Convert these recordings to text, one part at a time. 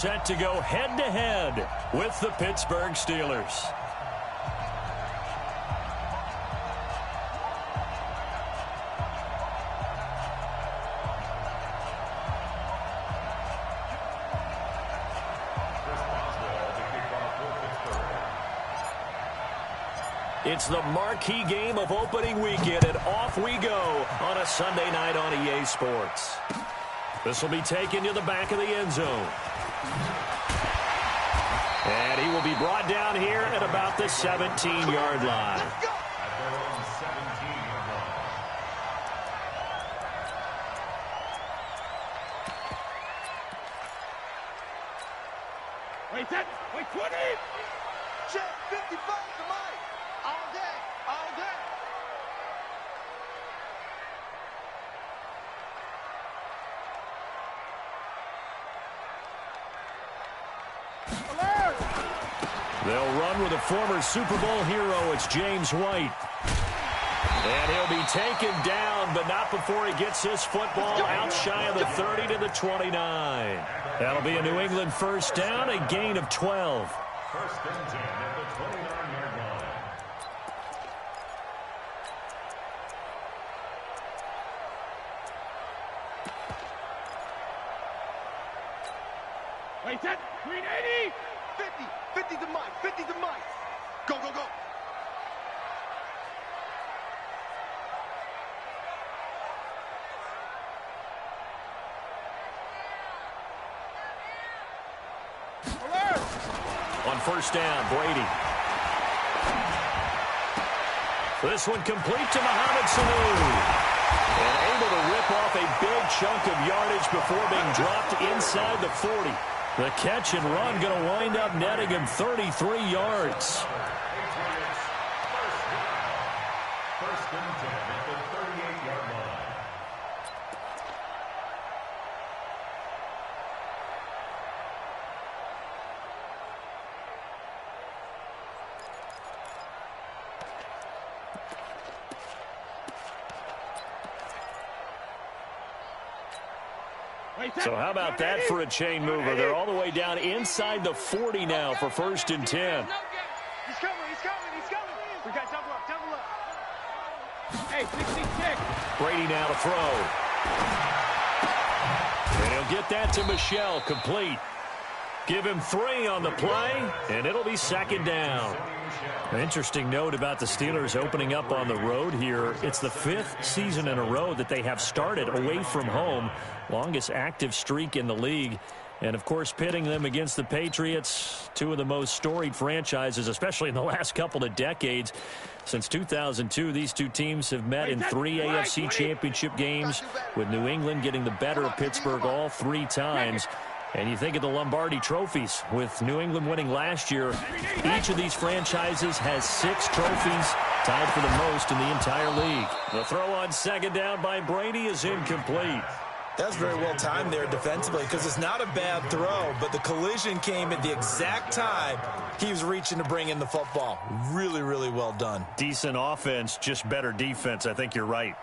Set to go head-to-head with the Pittsburgh Steelers. It's the marquee game of opening weekend, and off we go on a Sunday night on EA Sports. This will be taken to the back of the end zone. And he will be brought down here at about the 17-yard line. Wait, 20! Check, 55 to Mike. All day, all day. They'll run with a former Super Bowl hero. It's James White. And he'll be taken down, but not before he gets his football out shy of the 30 to the 29. That'll be a New England first down, a gain of 12. First and 10 at the 29-yard line. Wait, 380! 50 to Mike, 50 to Mike. Go, go, go. On first down, Brady. This one complete to Mohamed Sanu. And able to rip off a big chunk of yardage before being dropped inside the 40. The catch and run going to wind up netting him 33 yards. First and 10 at the 38-yard line. So how about that for a chain mover? They're all the way down inside the 40 now for first and 10. He's coming. We got double up. Hey, 66. Brady now to throw. And he'll get that to Michel, complete. Give him 3 on the play, and it'll be second down. An interesting note about the Steelers opening up on the road here. It's the 5th season in a row that they have started away from home. Longest active streak in the league. And, of course, pitting them against the Patriots, two of the most storied franchises, especially in the last couple of decades. Since 2002, these two teams have met in 3 AFC championship games, with New England getting the better of Pittsburgh all 3 times. And you think of the Lombardi trophies, with New England winning last year. Each of these franchises has 6 trophies, tied for the most in the entire league. The throw on second down by Brady is incomplete. That's very well timed there defensively, because it's not a bad throw, but the collision came at the exact time he was reaching to bring in the football. Really, really well done. Decent offense, just better defense. I think you're right.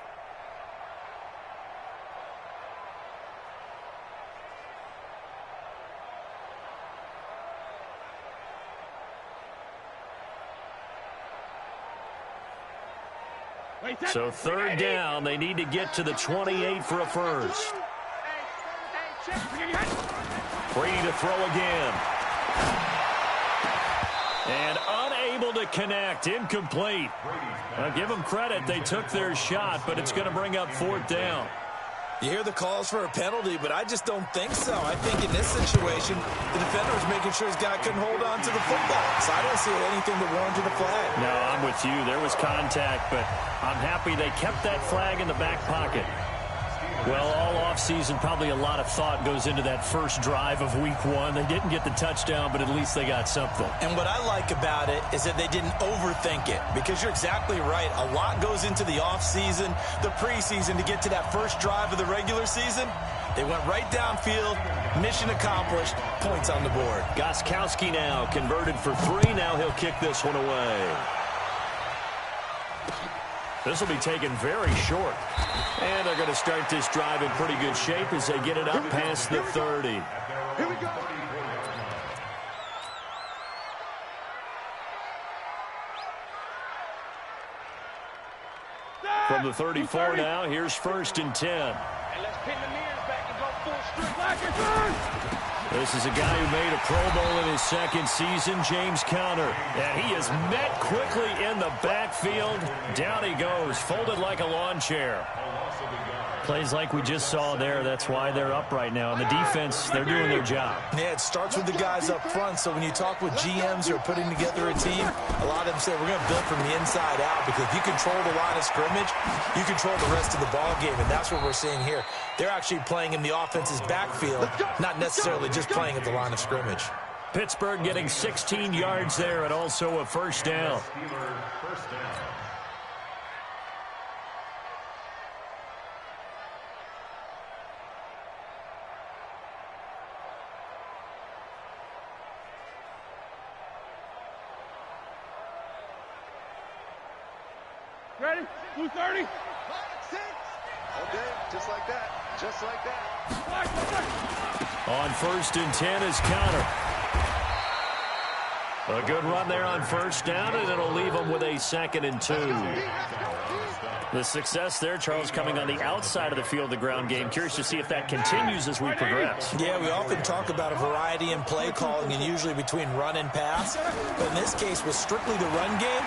So third down, they need to get to the 28 for a first. Brady to throw again. And unable to connect, incomplete. I'll give them credit, they took their shot, but it's going to bring up fourth down. You hear the calls for a penalty, but I just don't think so. I think in this situation, the defender was making sure his guy couldn't hold on to the football. So I don't see anything that warranted a flag. No, I'm with you. There was contact, but I'm happy they kept that flag in the back pocket. Well, all offseason, probably a lot of thought goes into that first drive of week 1. They didn't get the touchdown, but at least they got something. And what I like about it is that they didn't overthink it, because you're exactly right. A lot goes into the offseason, the preseason, to get to that first drive of the regular season. They went right downfield, mission accomplished, points on the board. Gostkowski now converted for 3. Now he'll kick this one away. This will be taken very short. And they're going to start this drive in pretty good shape as they get it up past the 30. Here we go. from the 34 now. Here's 1st and 10. And let's pin the mirrors back and go full strip. This is a guy who made a Pro Bowl in his 2nd season, James Conner. And he is met quickly in the backfield. Down he goes, folded like a lawn chair. Plays like we just saw there. That's why they're up right now. And the defense, they're doing their job. Yeah, it starts with the guys up front. So when you talk with GMs who are putting together a team, a lot of them say we're going to build from the inside out, because if you control the line of scrimmage, you control the rest of the ball game. And that's what we're seeing here. They're actually playing in the offense's backfield, not necessarily just playing at the line of scrimmage. Pittsburgh getting 16 yards there and also a 1st down. Ready? 230. 6. Okay, just like that. Just like that. On 1st and 10 is Conner. A good run there on 1st down, and it'll leave them with a 2nd and 2. The success there, Charles, coming on the outside of the field, the ground game. Curious to see if that continues as we progress. Yeah, we often talk about a variety in play calling, and usually between run and pass. But in this case, with strictly the run game,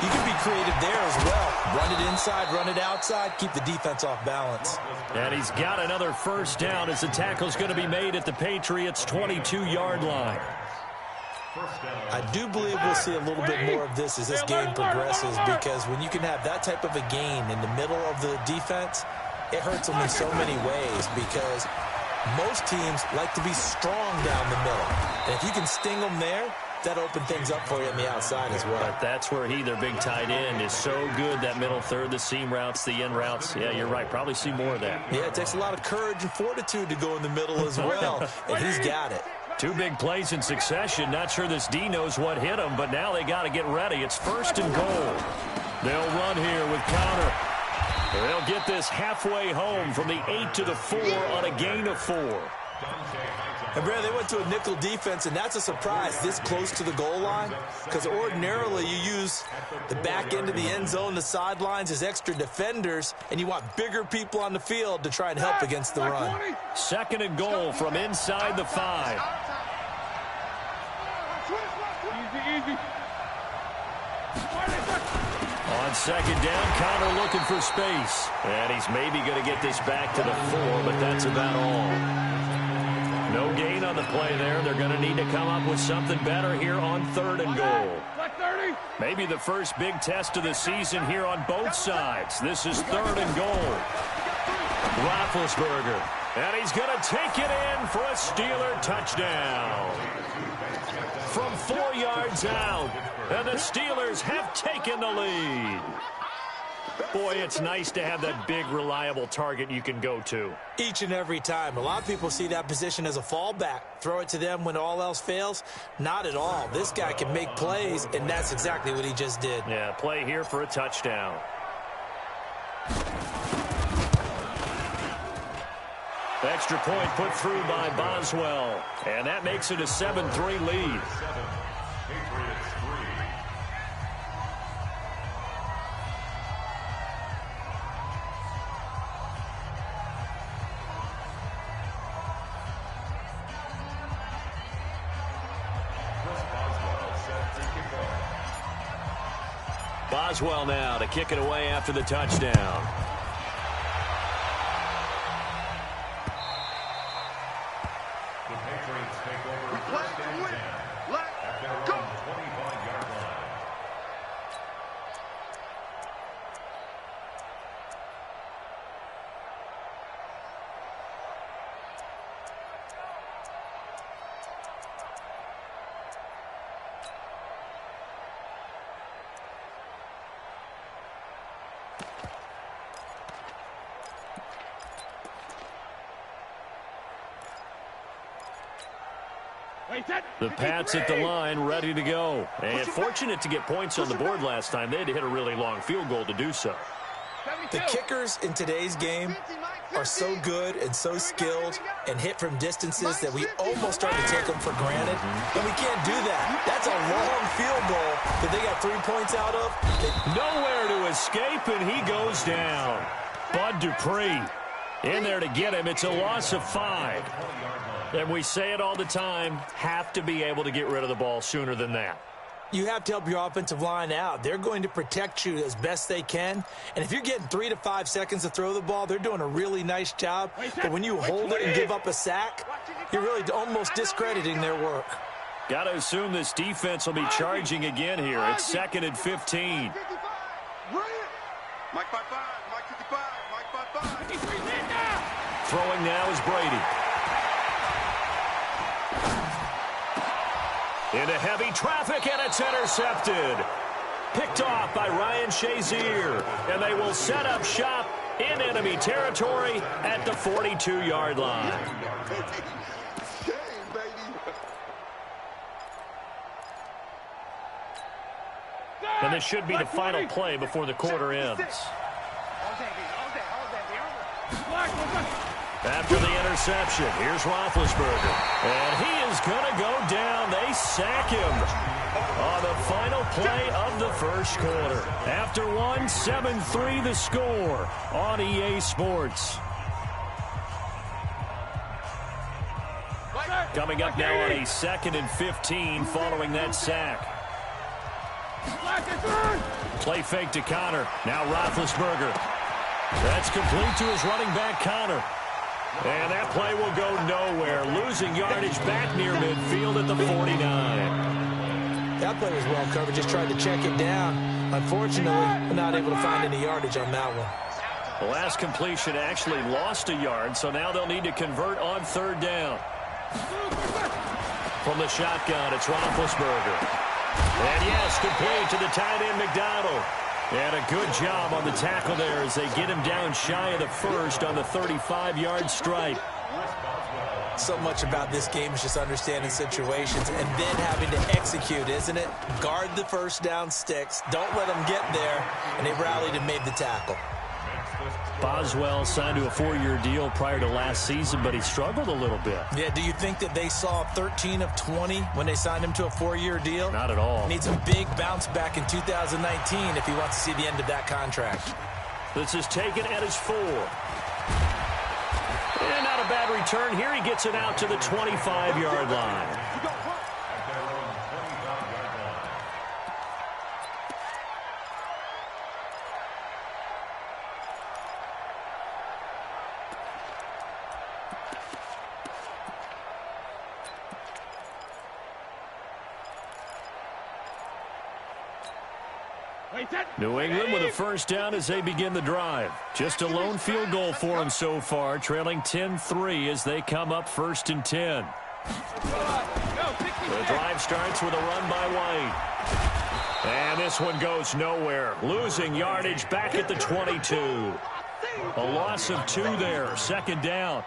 you can be creative there as well. Run it inside, run it outside, keep the defense off balance. And he's got another 1st down as the tackle's going to be made at the Patriots' 22-yard line. I do believe we'll see a little bit more of this as this game progresses, because when you can have that type of a gain in the middle of the defense, it hurts them in so many ways, because most teams like to be strong down the middle. And if you can sting them there, that open things up for you on the outside as well. But that's where their big tight end, is so good. That middle third, the seam routes, the in routes. Yeah, you're right. Probably see more of that. Yeah, it takes a lot of courage and fortitude to go in the middle as well, and he's got it. 2 big plays in succession. Not sure this D knows what hit him, but now they got to get ready. It's 1st and goal. They'll run here with Conner. They'll get this halfway home from the 8 to the 4 on a gain of 4. And Brad, they went to a nickel defense, and that's a surprise this close to the goal line, because ordinarily you use the back end of the end zone, the sidelines as extra defenders, and you want bigger people on the field to try and help against the run. 2nd and goal from inside the 5. Easy. On 2nd down, Conner looking for space. And he's maybe going to get this back to the 4, but that's about all. No gain on the play there. They're going to need to come up with something better here on 3rd and goal. Maybe the first big test of the season here on both sides. This is 3rd and goal. Roethlisberger. And he's going to take it in for a Steeler touchdown. From 4 yards out. And the Steelers have taken the lead. Boy, it's nice to have that big, reliable target you can go to. Each and every time. A lot of people see that position as a fallback. Throw it to them when all else fails. Not at all. This guy can make plays, and that's exactly what he just did. Yeah, play here for a touchdown. Extra point put through by Boswell. And that makes it a 7-3 lead. Boswell now to kick it away after the touchdown. The Patriots take over 1st and 10 at their own 25-yard line. The Pats at the line, ready to go. And fortunate to get points on the board last time. They had to hit a really long field goal to do so. The kickers in today's game are so good and so skilled and hit from distances that we almost start to take them for granted, and we can't do that. That's a long field goal that they got 3 points out of. Nowhere to escape, and he goes down. Bud Dupree in there to get him. It's a loss of 5. And we say it all the time, have to be able to get rid of the ball sooner than that. You have to help your offensive line out. They're going to protect you as best they can. And if you're getting 3 to 5 seconds to throw the ball, they're doing a really nice job. But when you hold it and give up a sack, you're really almost discrediting their work. Got to assume this defense will be charging again here. It's 2nd and 15. Mike 5-5, Mike 55, Mike 5-5. Throwing now is Brady. Into heavy traffic, and it's intercepted. Picked off by Ryan Shazier, and they will set up shop in enemy territory at the 42-yard line. And this should be the final play before the quarter ends. After the interception, here's Roethlisberger. And he is going to go down. They sack him on the final play of the first quarter. After one, 7-3 the score on EA Sports. Coming up now on a 2nd and 15 following that sack. Play fake to Connor. Now Roethlisberger. That's complete to his running back, Connor. And that play will go nowhere. Losing yardage back near midfield at the 49. That play was well covered. Just tried to check it down. Unfortunately, not able to find any yardage on that one. The last completion actually lost a yard, so now they'll need to convert on 3rd down. From the shotgun, it's Roethlisberger. And yes, complete to the tight end, McDonald. And a good job on the tackle there as they get him down shy of the first on the 35-yard strike. So much about this game is just understanding situations and then having to execute, isn't it? Guard the first down sticks. Don't let them get there. And they rallied and made the tackle. Boswell signed to a 4-year deal prior to last season, but he struggled a little bit. Yeah, do you think that they saw 13 of 20 when they signed him to a 4-year deal? Not at all. Needs a big bounce back in 2019 if he wants to see the end of that contract. This is taken at his 4. And not a bad return here. He gets it out to the 25-yard line. New England with a first down as they begin the drive. Just a lone field goal for them so far, trailing 10-3 as they come up 1st and 10. The drive starts with a run by White. And this one goes nowhere. Losing yardage back at the 22. A loss of 2 there, 2nd down.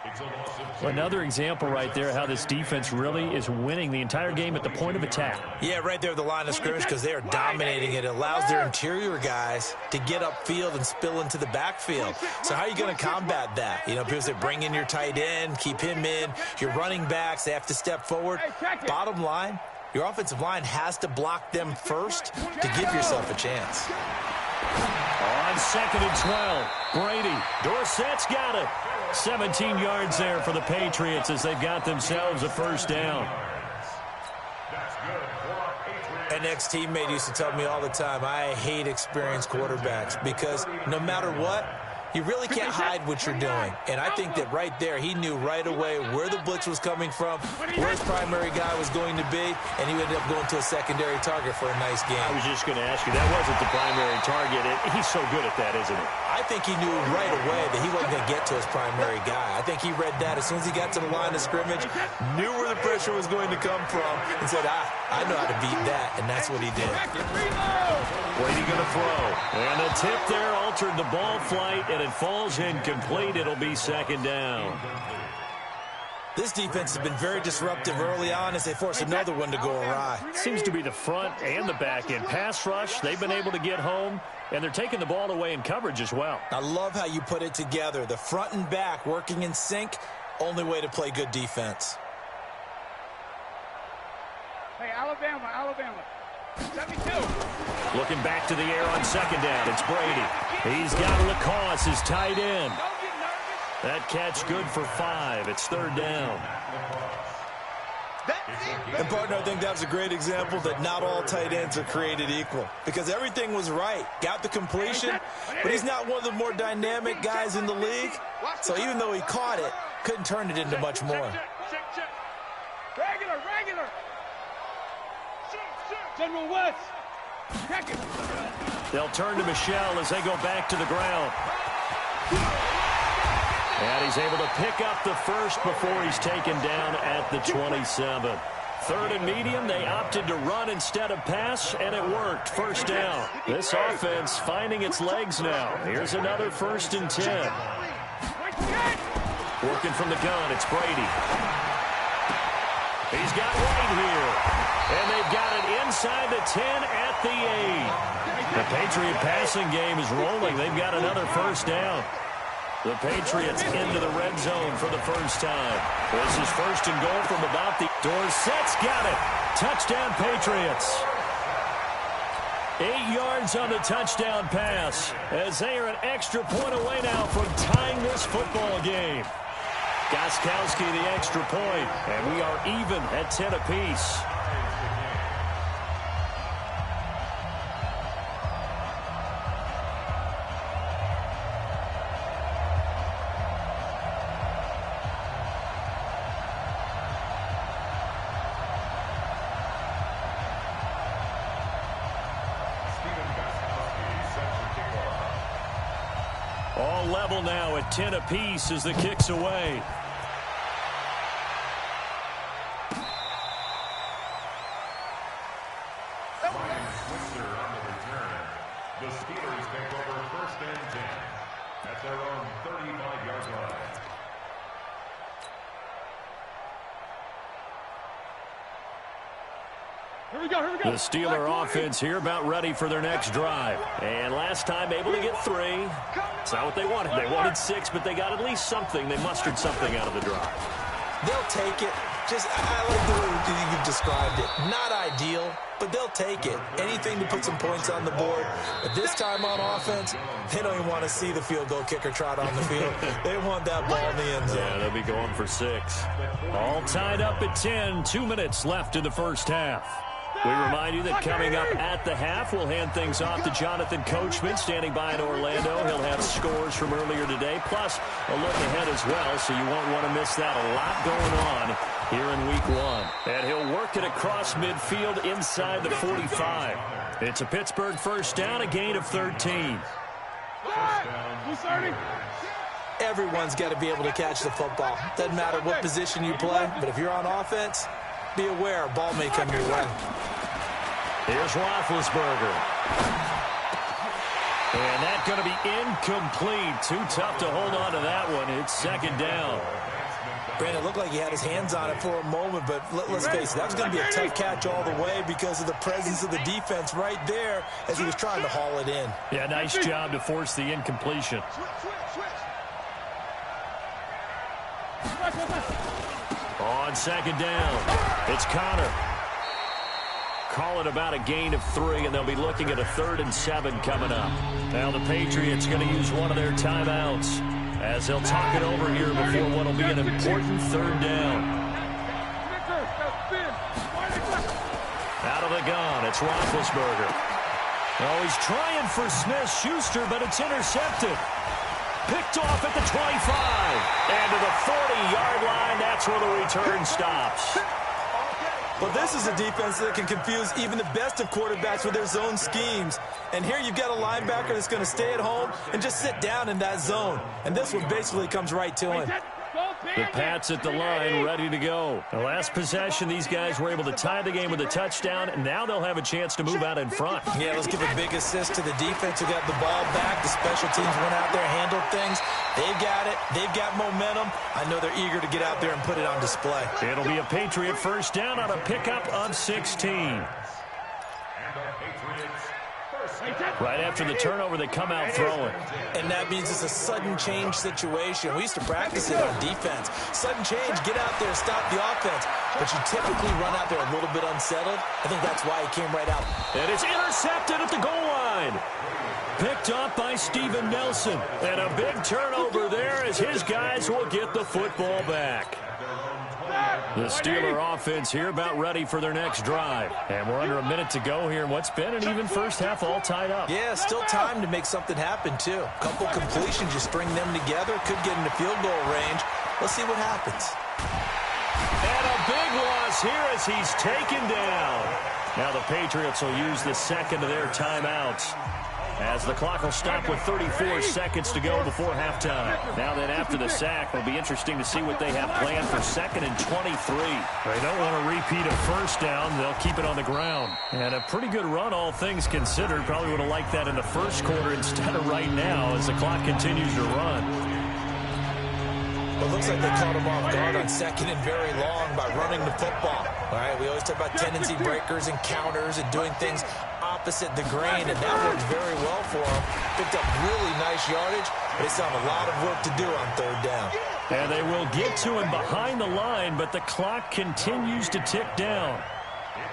Another example right there how this defense really is winning the entire game at the point of attack. Yeah, right there at the line of scrimmage because they are dominating it. It allows their interior guys to get upfield and spill into the backfield. So how are you going to combat that? You know, because they bring in your tight end, keep him in. Your running backs, they have to step forward. Bottom line, your offensive line has to block them first to give yourself a chance. On 2nd and 12, Brady. Dorsett's got it. 17 yards there for the Patriots as they've got themselves a first down. An ex-teammate used to tell me all the time, I hate experienced quarterbacks because no matter what, you really can't hide what you're doing. And I think that right there, he knew right away where the blitz was coming from, where his primary guy was going to be, and he ended up going to a secondary target for a nice game. I was just going to ask you, that wasn't the primary target. He's so good at that, isn't he? I think he knew right away that he wasn't going to get to his primary guy. I think he read that as soon as he got to the line of scrimmage, knew where the pressure was going to come from, and said, I know how to beat that, and that's what he did. Brady going to throw. And the tip there altered the ball flight, and it falls incomplete. It'll be 2nd down. This defense has been very disruptive early on as they force another one to go awry. Seems to be the front and the back end. Pass rush, they've been able to get home, and they're taking the ball away in coverage as well. I love how you put it together. The front and back working in sync, only way to play good defense. Hey, Alabama. 72. Looking back to the air on second down, it's Brady. He's got Lacoste, his tight end. Don't get nervous. That catch good for 5. It's third down. And, partner, I think that's a great example that not all tight ends are created equal because everything was right. Got the completion, but he's not one of the more dynamic guys in the league. So even though he caught it, couldn't turn it into much more. Check. Regular. General West. Check it. They'll turn to Michel as they go back to the ground. And he's able to pick up the first before he's taken down at the 27. Third and medium, they opted to run instead of pass, and it worked. First down. This offense finding its legs now. Here's another 1st and 10. Working from the gun, it's Brady. He's got White here. And they've got it inside the 10 at the 8. The Patriot passing game is rolling. They've got another first down. The Patriots into the red zone for the first time. This is 1st and goal from about the... Dorsett's got it. Touchdown, Patriots. 8 yards on the touchdown pass as they are an extra point away now from tying this football game. Gostkowski the extra point, and we are even at 10 apiece. All level now at 10 apiece as the kick's away. The Steelers take over 1st and 10 at their own 35-yard line. Here we go. The Steeler offense here about ready for their next drive. And last time able to get 3. It's not what they wanted. They wanted 6, but they got at least something. They mustered something out of the drive. They'll take it. I like the way you've described it. Not ideal, but they'll take it. Anything to put some points on the board. But this time on offense, they don't even want to see the field goal kicker trot on the field. They want that ball in the end zone. Yeah, they'll be going for 6. All tied up at 10. 2 minutes left in the first half. We remind you that coming up at the half, we'll hand things off to Jonathan Coachman, standing by in Orlando. He'll have scores from earlier today, plus a look ahead as well, so you won't want to miss that. A lot going on here in Week 1. And he'll work it across midfield inside the 45. It's a Pittsburgh first down, a gain of 13. Everyone's got to be able to catch the football. Doesn't matter what position you play, but if you're on offense, be aware a ball may come your way. Here's Roethlisberger. And that's going to be incomplete. Too tough to hold on to that one. It's 2nd down. Brandon, it looked like he had his hands on it for a moment, but let's face it, that was going to be a tough catch all the way because of the presence of the defense right there as he was trying to haul it in. Yeah, nice job to force the incompletion. On 2nd down, it's Connor. Call it about a gain of 3, and they'll be looking at a 3rd and 7 coming up. Now the Patriots going to use one of their timeouts as they'll talk it over here before what will be an important 3rd down. Out of the gun, it's Roethlisberger. Oh, he's trying for Smith-Schuster, but it's intercepted. Picked off at the 25. And to the 40-yard line, that's where the return stops. Well, this is a defense that can confuse even the best of quarterbacks with their zone schemes. And here you've got a linebacker that's going to stay at home and just sit down in that zone. And this one basically comes right to him. The Pats at the line, ready to go. The last possession, these guys were able to tie the game with a touchdown, and now they'll have a chance to move out in front. Yeah, let's give a big assist to the defense who got the ball back. The special teams went out there, handled things. They've got it. They've got momentum. I know they're eager to get out there and put it on display. It'll be a Patriot first down on a pickup of 16. Right after the turnover, they come out throwing. And that means it's a sudden change situation. We used to practice it on defense. Sudden change, get out there, stop the offense. But you typically run out there a little bit unsettled. I think that's why he came right out. And it's intercepted at the goal line. Picked up by Steven Nelson. And a big turnover there as his guys will get the football back. The Steeler offense here about ready for their next drive. And we're under a minute to go here in what's been an even first half all tied up. Yeah, still time to make something happen, too. A couple completions, you string them together, could get into field goal range. Let's see what happens. And a big loss here as he's taken down. Now the Patriots will use the second of their timeouts, as the clock will stop with 34 seconds to go before halftime. Now then, after the sack, it'll be interesting to see what they have planned for 2nd and 23. They don't want to repeat a first down. They'll keep it on the ground. And a pretty good run, all things considered. Probably would have liked that in the first quarter instead of right now as the clock continues to run. Well, it looks like they caught him off guard on 2nd and very long by running the football. All right, we always talk about tendency breakers and counters and doing things opposite the grain, and that worked very well for him. Picked up really nice yardage, but they still have a lot of work to do on 3rd down. And they will get to him behind the line, but the clock continues to tick down.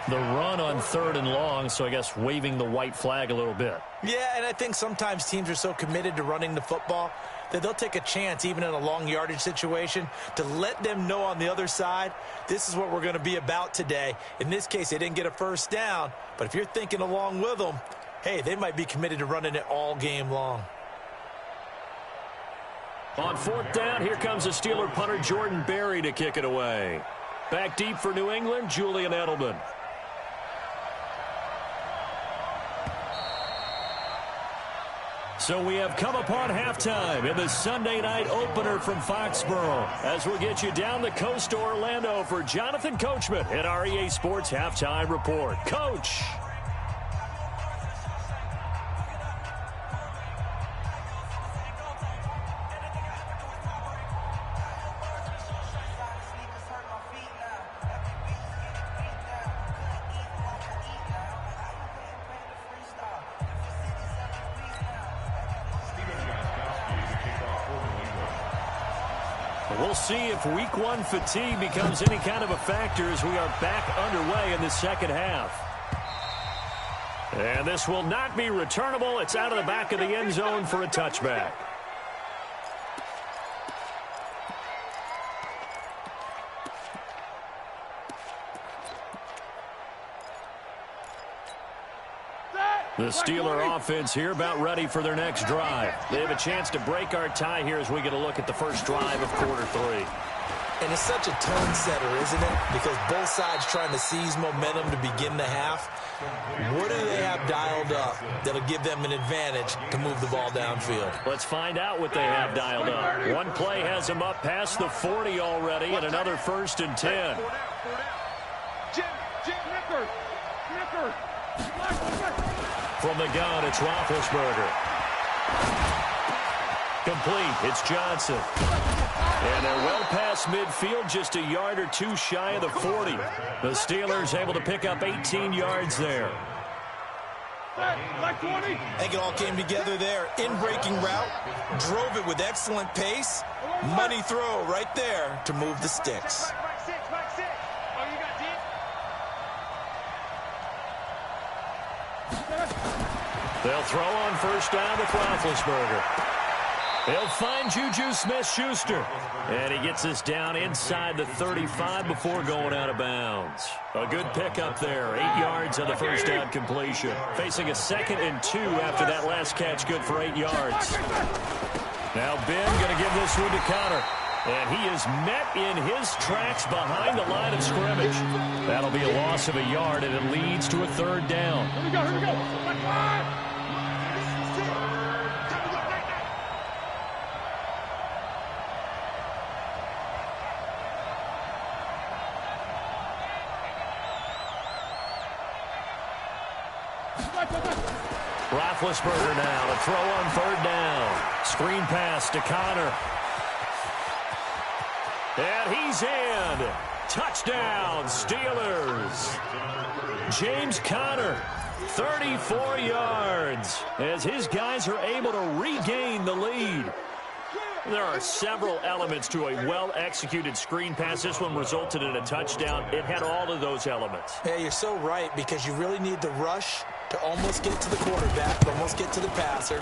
The run on 3rd and long, so I guess waving the white flag a little bit. Yeah, and I think sometimes teams are so committed to running the football that they'll take a chance, even in a long yardage situation, to let them know on the other side, this is what we're going to be about today. In this case, they didn't get a first down, but if you're thinking along with them, hey, they might be committed to running it all game long. On 4th down, here comes the Steeler punter Jordan Berry to kick it away. Back deep for New England, Julian Edelman. So we have come upon halftime in the Sunday night opener from Foxborough, as we'll get you down the coast to Orlando for Jonathan Coachman at our EA Sports Halftime Report. Coach. We'll see if week 1 fatigue becomes any kind of a factor as we are back underway in the second half. And this will not be returnable. It's out of the back of the end zone for a touchback. The Steeler offense here about ready for their next drive. They have a chance to break our tie here as we get a look at the first drive of quarter 3. And it's such a tone setter, isn't it? Because both sides trying to seize momentum to begin the half. What do they have dialed up that'll give them an advantage to move the ball downfield? Let's find out what they have dialed up. One play has them up past the 40 already, and another 1st and 10. From the gun, it's Roethlisberger. Complete. It's Johnson. And they're well past midfield, just a yard or two shy of the 40. The Steelers able to pick up 18 yards there. I think it all came together there. In-breaking route, drove it with excellent pace. Money throw right there to move the sticks. They'll throw on 1st down with Roethlisberger. They'll find Juju Smith-Schuster. And he gets us down inside the 35 before going out of bounds. A good pickup there. 8 yards on the 1st down completion. Facing a 2nd and 2 after that last catch, good for 8 yards. Now Ben going to give this one to Connor. And he is met in his tracks behind the line of scrimmage. That'll be a loss of a yard, and it leads to a 3rd down. Here we go, here we go. Roethlisberger now to throw on third down. Screen pass to Connor. And he's in. Touchdown, Steelers. James Conner, 34 yards, as his guys are able to regain the lead. There are several elements to a well-executed screen pass. This one resulted in a touchdown. It had all of those elements. Yeah, you're so right, because you really need the rush to almost get to the quarterback, almost get to the passer.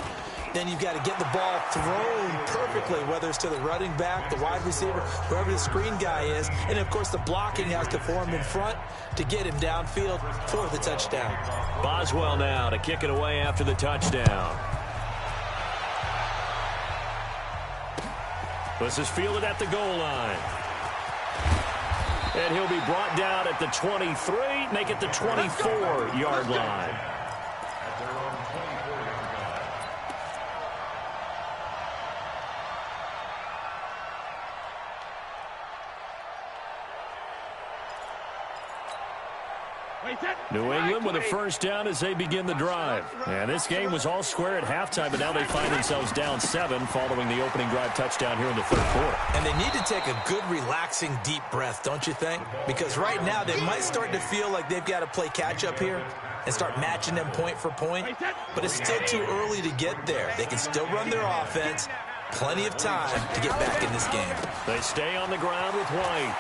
Then you've got to get the ball thrown perfectly, whether it's to the running back, the wide receiver, whoever the screen guy is. And, of course, the blocking has to form in front to get him downfield for the touchdown. Boswell now to kick it away after the touchdown. This is fielded at the goal line. And he'll be brought down at the 23, make it the 24-yard line. New England with a first down as they begin the drive. And this game was all square at halftime, but now they find themselves down 7 following the opening drive touchdown here in the third quarter. And they need to take a good, relaxing, deep breath, don't you think? Because right now they might start to feel like they've got to play catch-up here and start matching them point for point. But it's still too early to get there. They can still run their offense. Plenty of time to get back in this game. They stay on the ground with White.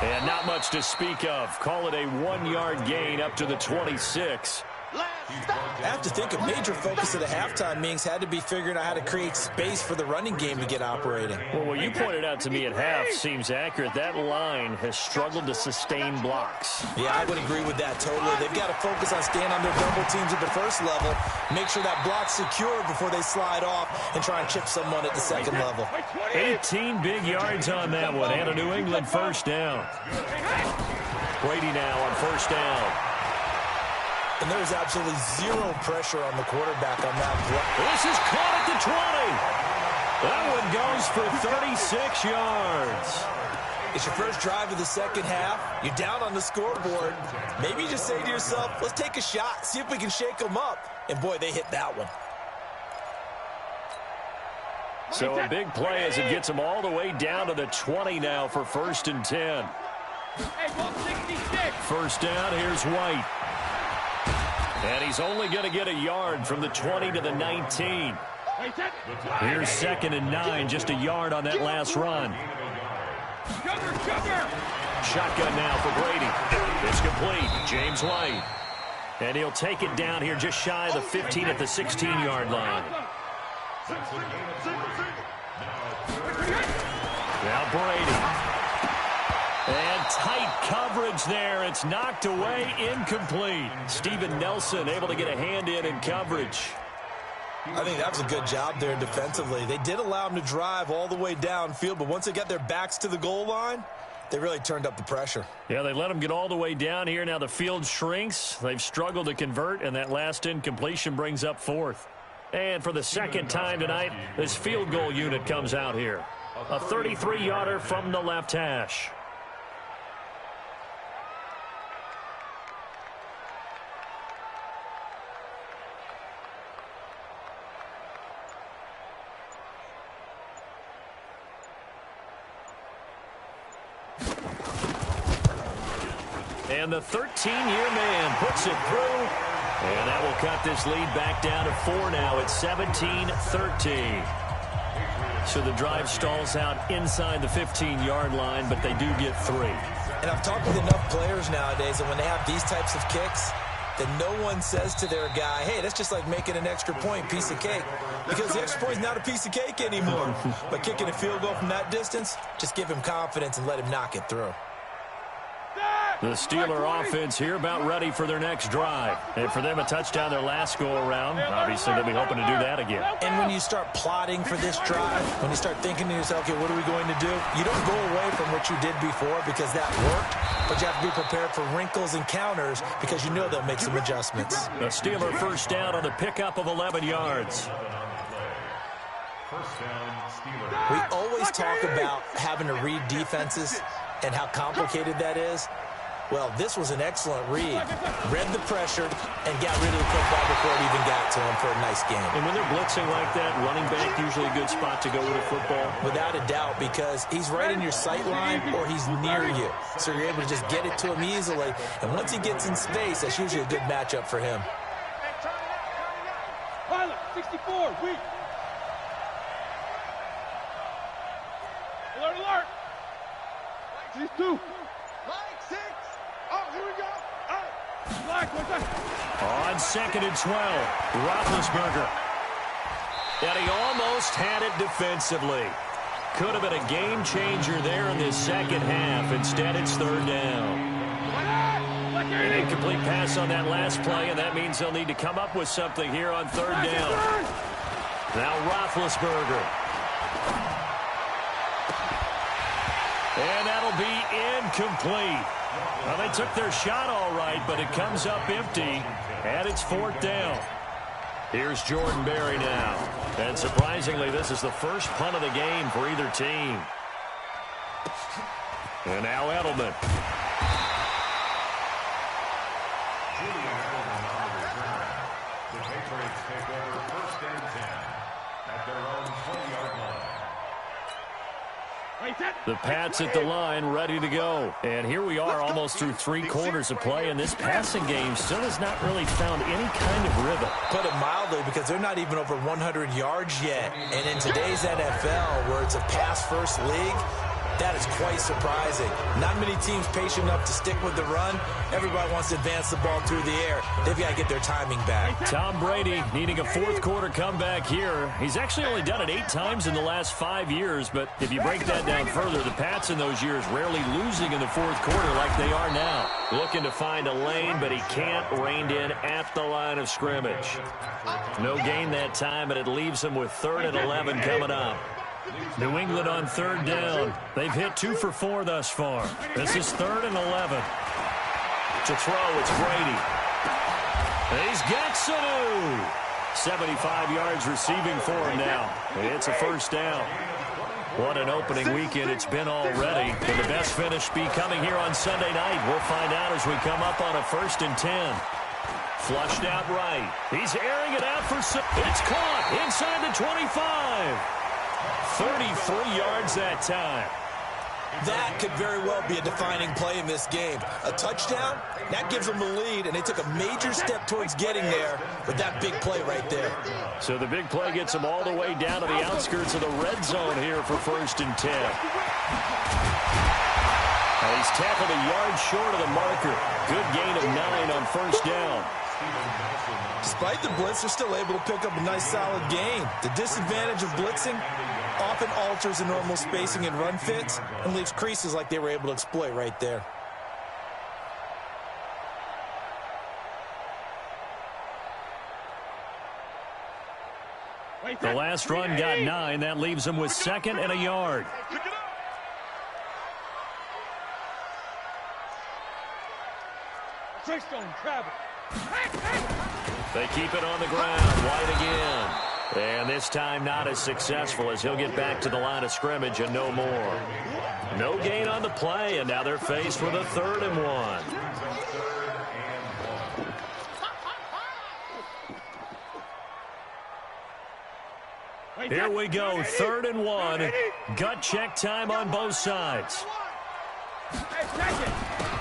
And not much to speak of. Call it a 1-yard gain up to the 26. I have to think a major focus of the halftime meetings had to be figuring out how to create space for the running game to get operating. Well, what you pointed out to me at half seems accurate. That line has struggled to sustain blocks. Yeah, I would agree with that totally. They've got to focus on staying on their double teams at the first level, make sure that block's secure before they slide off and try and chip someone at the second level. 18 big yards on that one, and a New England first down. Brady now on first down. And there's absolutely zero pressure on the quarterback on that play. This is caught at the 20. That one goes for 36 yards. It's your first drive of the second half. You're down on the scoreboard. Maybe you just say to yourself, let's take a shot, see if we can shake them up. And, boy, they hit that one. So a big play as it gets them all the way down to the 20 now for 1st and 10. First down, here's White. And he's only going to get a yard from the 20 to the 19. Here's 2nd and 9, just a yard on that last run. Shotgun now for Brady. It's complete. James White. And he'll take it down here just shy of the 15 at the 16-yard line. Now Brady. And tight coverage there. It's knocked away, incomplete. Steven Nelson able to get a hand in coverage. I think that was a good job there defensively. They did allow him to drive all the way downfield, but once they got their backs to the goal line, they really turned up the pressure. Yeah, they let him get all the way down here. Now the field shrinks. They've struggled to convert, and that last incompletion brings up 4th. And for the second time tonight, this field goal unit comes out here. A 33-yarder from the left hash. And the 13-year man puts it through. And that will cut this lead back down to 4 now. It's 17-13. So the drive stalls out inside the 15-yard line, but they do get 3. And I've talked with enough players nowadays that when they have these types of kicks, that no one says to their guy, hey, that's just like making an extra point, piece of cake. Because the extra point is not a piece of cake anymore. But kicking a field goal from that distance, just give him confidence and let him knock it through. The Steeler offense here about ready for their next drive. And for them, a touchdown their last go-around. Obviously, they'll be hoping to do that again. And when you start plotting for this drive, when you start thinking to yourself, okay, what are we going to do? You don't go away from what you did before because that worked, but you have to be prepared for wrinkles and counters because you know they'll make some adjustments. The Steeler first down on the pickup of 11 yards. We always talk about having to read defenses and how complicated that is. Well, this was an excellent read. Read the pressure and got rid of the football before it even got to him for a nice game. And when they're blitzing like that, running back usually a good spot to go with a football. Without a doubt, because he's right in your sight line or he's near you. So you're able to just get it to him easily. And once he gets in space, that's usually a good matchup for him. Pilot, 64, weak. Alert, alert. 62. Line 6. Oh, here we go. Black, what's that? On 2nd and 12, Roethlisberger. And he almost had it defensively. Could have been a game changer there in this second half. Instead, it's 3rd down. An incomplete pass on that last play, and that means they'll need to come up with something here on 3rd down. Now Roethlisberger. And that'll be incomplete. Well, they took their shot all right, but it comes up empty, and it's 4th down. Here's Jordan Berry now. And surprisingly, this is the first punt of the game for either team. And now Edelman. The Patriots take over 1st and 10 at their own 20-yard line. The Pats at the line, ready to go. And here we are almost through 3 quarters of play, and this passing game still has not really found any kind of rhythm. Put it mildly, because they're not even over 100 yards yet. And in today's NFL, where it's a pass-first league, that is quite surprising. Not many teams patient enough to stick with the run. Everybody wants to advance the ball through the air. They've got to get their timing back. Tom Brady needing a 4th quarter comeback here. He's actually only done it 8 times in the last 5 years, but if you break that down further, the Pats in those years rarely losing in the 4th quarter like they are now. Looking to find a lane, but he can't, reined in at the line of scrimmage. No gain that time, and it leaves him with 3rd and 11 coming up. New England on 3rd down. They've hit 2 for 4 thus far. This is 3rd and 11. To throw, it's Brady. He's got Sl0W. 75 yards receiving for him now. It's a 1st down. What an opening weekend it's been already. Can the best finish be coming here on Sunday night? We'll find out as we come up on a 1st and 10. Flushed out right. He's airing it out for Sl0W. It's caught inside the 25. 33 yards that time. That could very well be a defining play in this game. A touchdown, that gives them the lead, and they took a major step towards getting there with that big play right there. So the big play gets them all the way down to the outskirts of the red zone here for 1st and 10. And he's tackled a yard short of the marker. Good gain of 9 on 1st down. Despite the blitz, they're still able to pick up a nice solid gain. The disadvantage of blitzing often alters the normal spacing and run fits and leaves creases like they were able to exploit right there. The last run got 9. That leaves them with 2nd and a yard. They keep it on the ground. White again. And this time not as successful as he'll get back to the line of scrimmage and no more. No gain on the play, and now they're faced with a 3rd and 1. Here we go, 3rd and 1. Gut check time on both sides.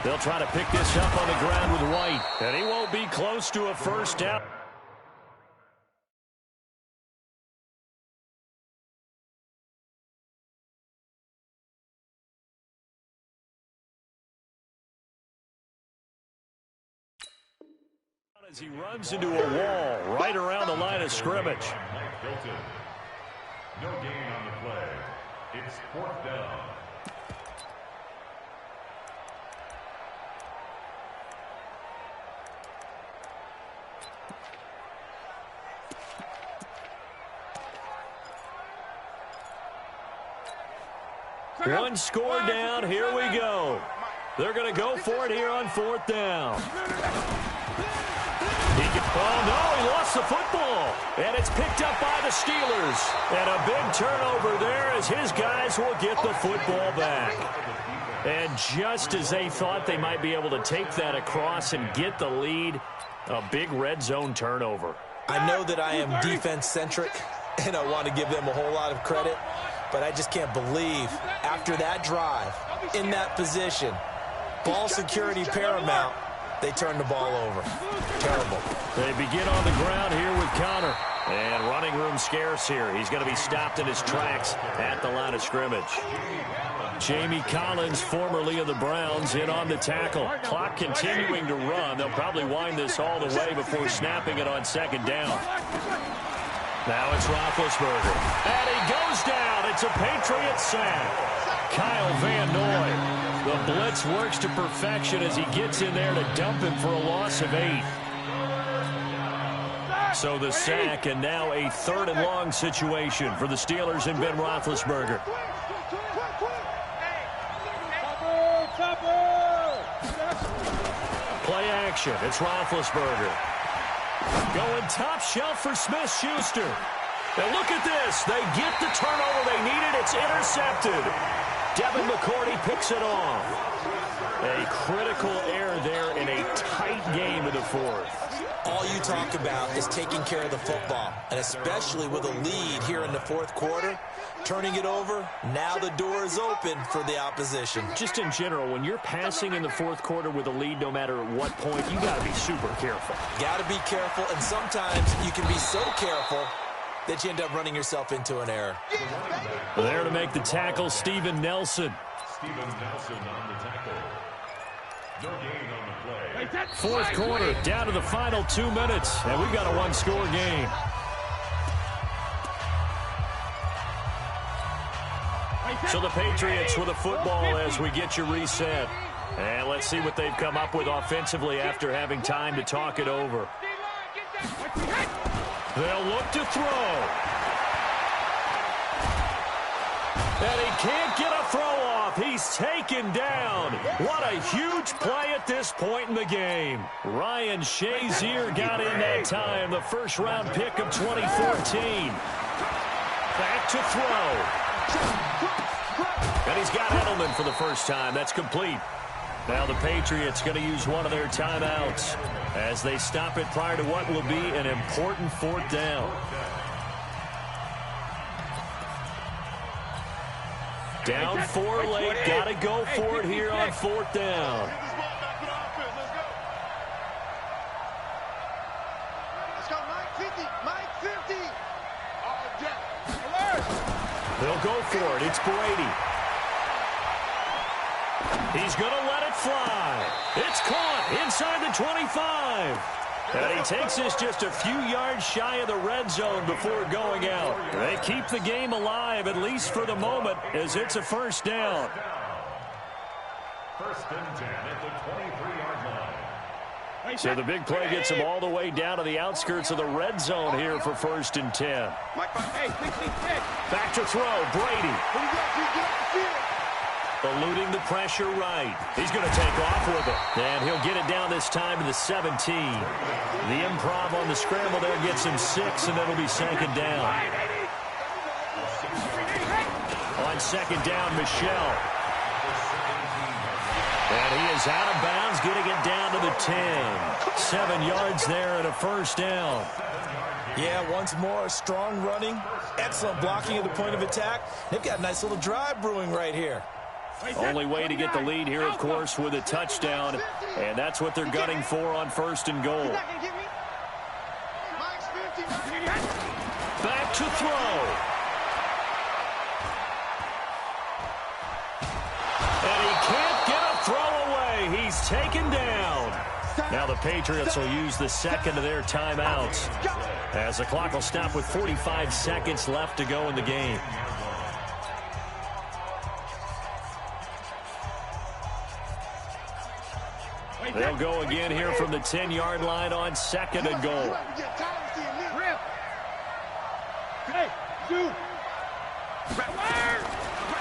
They'll try to pick this up on the ground with White, and he won't be close to a 1st down. As he runs into a wall right around the line of scrimmage. No gain on the play. It's 4th down. One score down. Here we go. They're going to go for it here on 4th down. Oh, no, he lost the football. And it's picked up by the Steelers. And a big turnover there as his guys will get the football back. And just as they thought they might be able to take that across and get the lead, a big red zone turnover. I know that I am defense-centric, and I want to give them a whole lot of credit, but I just can't believe after that drive, in that position, ball security paramount, they turn the ball over. Terrible. They begin on the ground here with Connor. And running room scarce here. He's going to be stopped in his tracks at the line of scrimmage. Jamie Collins, formerly of the Browns, in on the tackle. Clock continuing to run. They'll probably wind this all the way before snapping it on second down. Now it's Roethlisberger. And he goes down. It's a Patriot sack. Kyle Van Noy. The blitz works to perfection as he gets in there to dump him for a loss of 8. So the sack, and now a 3rd and long situation for the Steelers and Ben Roethlisberger. Play action. It's Roethlisberger. Going top shelf for Smith-Schuster. And look at this. They get the turnover they needed. It's intercepted. Devin McCourty picks it off. A critical error there in a tight game in the 4th. All you talk about is taking care of the football, and especially with a lead here in the 4th quarter, turning it over, now the door is open for the opposition. Just in general, when you're passing in the 4th quarter with a lead, no matter at what point, you got to be super careful. Got to be careful, and sometimes you can be so careful that you end up running yourself into an error. There to make the tackle, Steven Nelson. Steven Nelson on the tackle. No gain on the play. 4th quarter, down to the final 2 minutes, and we've got a 1-score game. So the Patriots with a football as we get you reset. And let's see what they've come up with offensively after having time to talk it over. They'll look to throw. And he can't get a throw off. He's taken down. What a huge play at this point in the game. Ryan Shazier got in that time, the first-round pick of 2014. Back to throw. And he's got Edelman for the first time. That's complete. Now the Patriots going to use one of their timeouts as they stop it prior to what will be an important 4th down. Down 4 late, got to go for it here on 4th down. Let's go, Mike 50, Mike 50. They'll go for it. It's Brady. He's going to let it fly. It's caught inside the 25. And he takes this just a few yards shy of the red zone before going out. They keep the game alive, at least for the moment, as it's a 1st down. 1st and 10 at the 23-yard line. So the big play gets him all the way down to the outskirts of the red zone here for 1st and 10. Back to throw, Brady. Eluding the pressure right. He's going to take off with it. And he'll get it down this time to the 17. The improv on the scramble there gets him 6, and it'll be 2nd down. On 2nd down, Michel. And he is out of bounds, getting it down to the 10. 7 yards there and a 1st down. Yeah, once more, strong running, excellent blocking at the point of attack. They've got a nice little drive brewing right here. Only way to get the lead here, of course, with a touchdown, and that's what they're gunning for on 1st and goal. Back to throw. And he can't get a throw away. He's taken down. Now the Patriots will use the 2nd of their timeouts as the clock will stop with 45 seconds left to go in the game. They'll go again here from the 10-yard line on 2nd and goal.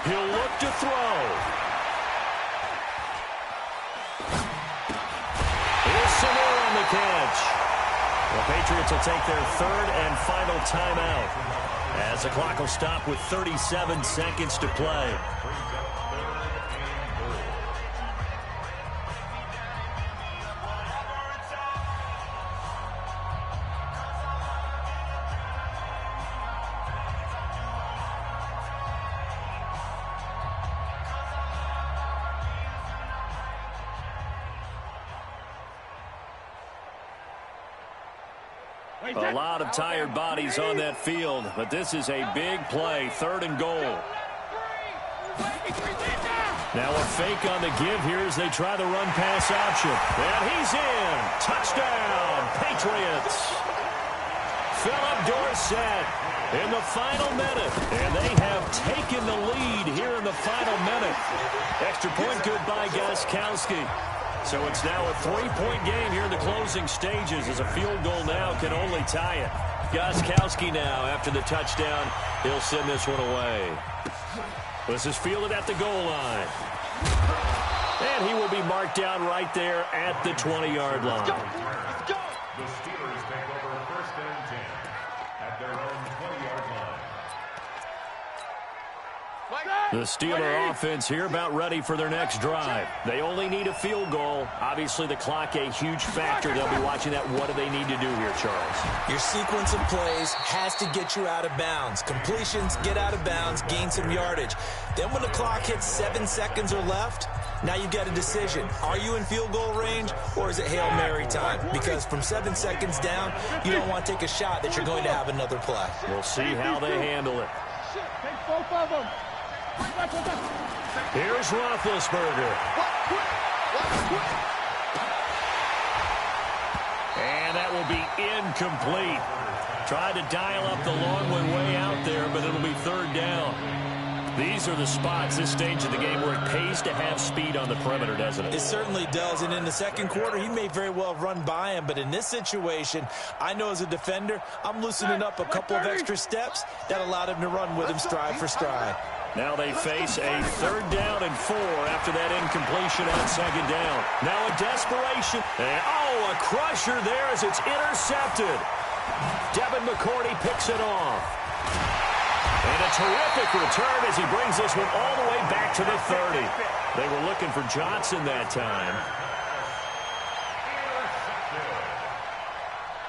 He'll look to throw. Here's Sl0W on the catch. The Patriots will take their 3rd and final timeout as the clock will stop with 37 seconds to play. A lot of tired bodies on that field, but this is a big play, 3rd and goal. Now a fake on the give here as they try the run-pass option. And he's in. Touchdown, Patriots. Philip Dorsett in the final minute. And they have taken the lead here in the final minute. Extra point good by Gostkowski. So it's now a 3-point game here in the closing stages as a field goal now can only tie it. Gostkowski now after the touchdown. He'll send this one away. This is fielded at the goal line. And he will be marked down right there at the 20-yard line. The Steelers take over 1st and 10 at their own 20-yard line. The Steeler offense here about ready for their next drive. They only need a field goal. Obviously, the clock a huge factor. They'll be watching that. What do they need to do here, Charles? Your sequence of plays has to get you out of bounds. Completions, get out of bounds, gain some yardage. Then when the clock hits 7 seconds or left, now you've got a decision. Are you in field goal range or is it Hail Mary time? Because from 7 seconds down, you don't want to take a shot that you're going to have another play. We'll see how they handle it. Take both of them. Here's Roethlisberger. And that will be incomplete. Tried to dial up the long one way out there, but it'll be 3rd down. These are the spots, this stage of the game, where it pays to have speed on the perimeter, doesn't it? It certainly does, and in the second quarter, he may very well run by him, but in this situation, I know as a defender, I'm loosening up a couple of extra steps that allowed him to run with him stride for stride. Now they face a 3rd down and 4 after that incompletion on 2nd down. Now a desperation. And, a crusher there as it's intercepted. Devin McCourty picks it off. And a terrific return as he brings this one all the way back to the 30. They were looking for Johnson that time.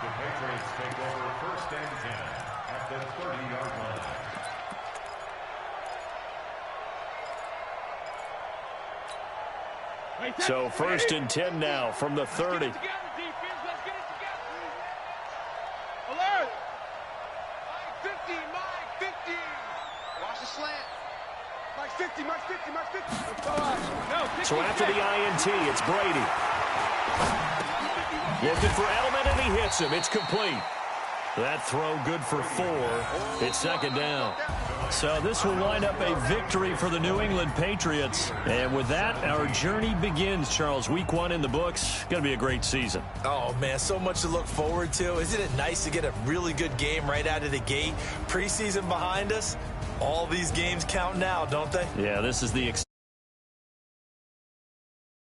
The Patriots take over 1st and 10 at the 30-yard line. So 1st and 10 now from the 30. Alert! Mike 50, Mike 50. Watch the slant. Mike 50, Mike 50, Mike 50. So after the INT, it's Brady. Looking for Edelman, and he hits him. It's complete. That throw good for 4. It's 2nd down. So this will wind up a victory for the New England Patriots. And with that, our journey begins, Charles. Week 1 in the books. Going to be a great season. Oh, man, so much to look forward to. Isn't it nice to get a really good game right out of the gate? Preseason behind us. All these games count now, don't they? Yeah, this is the